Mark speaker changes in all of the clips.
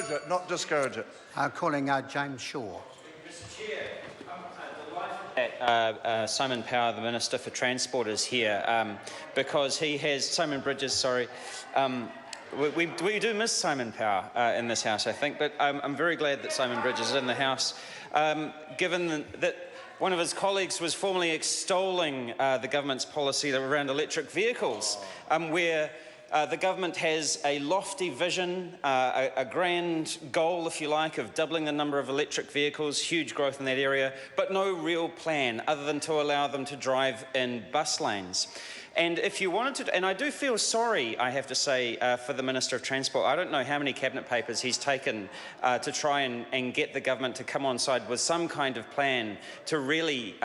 Speaker 1: encourage it, not discourage it.
Speaker 2: Calling James Shaw.
Speaker 3: Mr. Chair, Simon Power, the Minister for Transport, is here because he has Simon Bridges. Sorry. We do miss Simon Power in this House, I think, but I'm very glad that Simon Bridges is in the House, given that one of his colleagues was formally extolling the government's policy around electric vehicles, where the government has a lofty vision, a grand goal, if you like, of doubling the number of electric vehicles, huge growth in that area, but no real plan other than to allow them to drive in bus lanes. And if you wanted to, and I do feel sorry, I have to say, for the Minister of Transport. I don't know how many cabinet papers he's taken to try and get the government to come on side with some kind of plan to really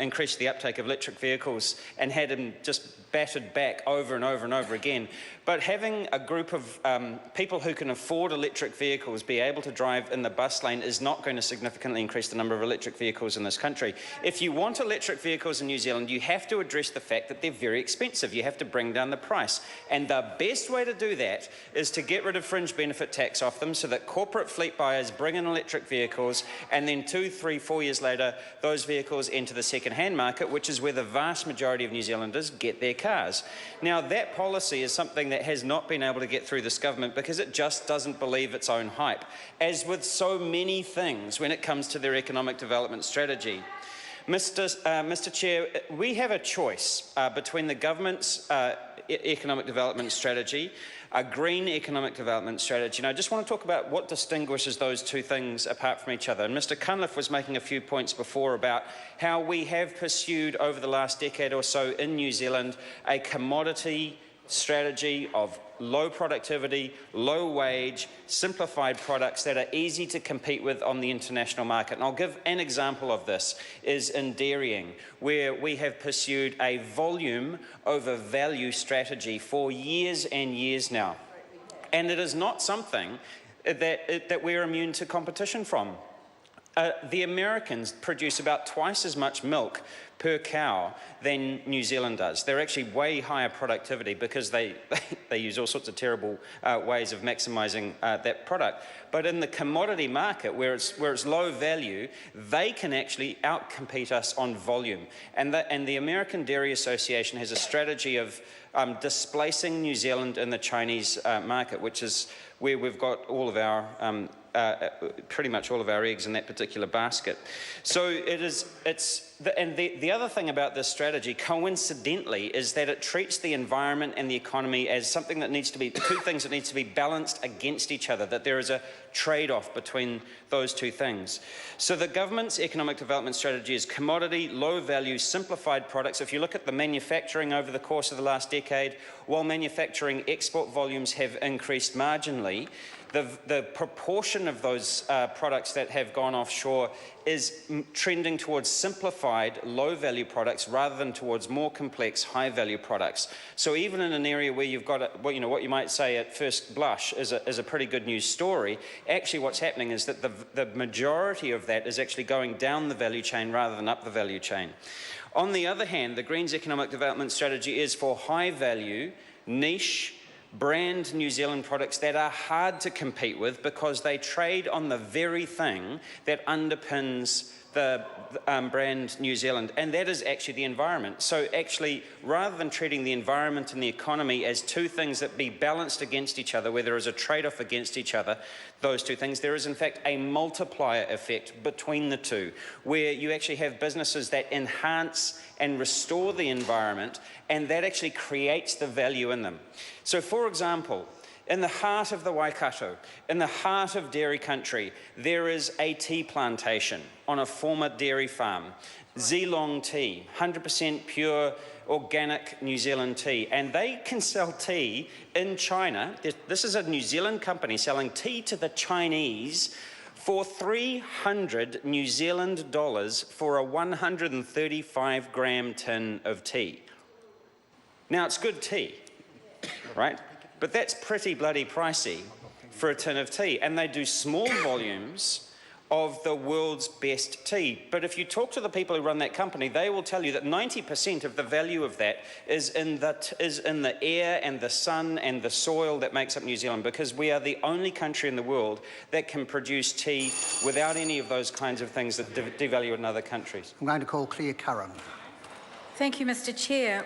Speaker 3: increase the uptake of electric vehicles, and had him just battered back over and over and over again. But having a group of people who can afford electric vehicles be able to drive in the bus lane is not going to significantly increase the number of electric vehicles in this country. If you want electric vehicles in New Zealand, you have to address the fact that they're very expensive. You have to bring down the price. And the best way to do that is to get rid of fringe benefit tax off them so that corporate fleet buyers bring in electric vehicles, and then 2, 3, 4 years later, those vehicles enter the second-hand market, which is where the vast majority of New Zealanders get their cars. Now, that policy is something that has not been able to get through this government because it just doesn't believe its own hype, as with so many things when it comes to their economic development strategy. Mr. Chair, we have a choice between the government's economic development strategy, a green economic development strategy. And I just want to talk about what distinguishes those two things apart from each other. And Mr. Cunliffe was making a few points before about how we have pursued over the last decade or so in New Zealand a commodity strategy of low productivity, low wage, simplified products that are easy to compete with on the international market. And I'll give an example of this is in dairying, where we have pursued a volume over value strategy for years and years now. And it is not something that we're immune to competition from. The Americans produce about twice as much milk per cow than New Zealand does. They're actually way higher productivity because they use all sorts of terrible ways of maximising that product. But in the commodity market, where it's low value, they can actually outcompete us on volume. And the American Dairy Association has a strategy of displacing New Zealand in the Chinese market, which is where we've got all of our pretty much all of our eggs in that particular basket. So the other thing about this strategy, coincidentally, is that it treats the environment and the economy as something that needs to be, two things that needs to be balanced against each other, that there is a trade-off between those two things. So the government's economic development strategy is commodity, low-value, simplified products. If you look at the manufacturing over the course of the last decade, while manufacturing export volumes have increased marginally, the proportion of those products that have gone offshore is trending towards simplified, low-value products rather than towards more complex, high-value products. So even in an area where you've got what you might say at first blush is a pretty good news story, actually what's happening is that the majority of that is actually going down the value chain rather than up the value chain. On the other hand, the Greens economic development strategy is for high-value, niche, brand New Zealand products that are hard to compete with because they trade on the very thing that underpins the brand New Zealand, and that is actually the environment. So actually, rather than treating the environment and the economy as two things that be balanced against each other, where there is a trade-off against each other, those two things, there is in fact a multiplier effect between the two, where you actually have businesses that enhance and restore the environment, and that actually creates the value in them. So for example, in the heart of the Waikato, in the heart of dairy country, there is a tea plantation on a former dairy farm. Zealong tea, 100% pure organic New Zealand tea, and they can sell tea in China. This is a New Zealand company selling tea to the Chinese for 300 New Zealand dollars for a 135-gram tin of tea. Now, it's good tea, right? But that's pretty bloody pricey for a tin of tea. And they do small volumes of the world's best tea. But if you talk to the people who run that company, they will tell you that 90% of the value of that is in the air and the sun and the soil that makes up New Zealand, because we are the only country in the world that can produce tea without any of those kinds of things that devalue in other countries.
Speaker 2: I'm going to call Claire Curran.
Speaker 1: Thank you, Mr. Chair.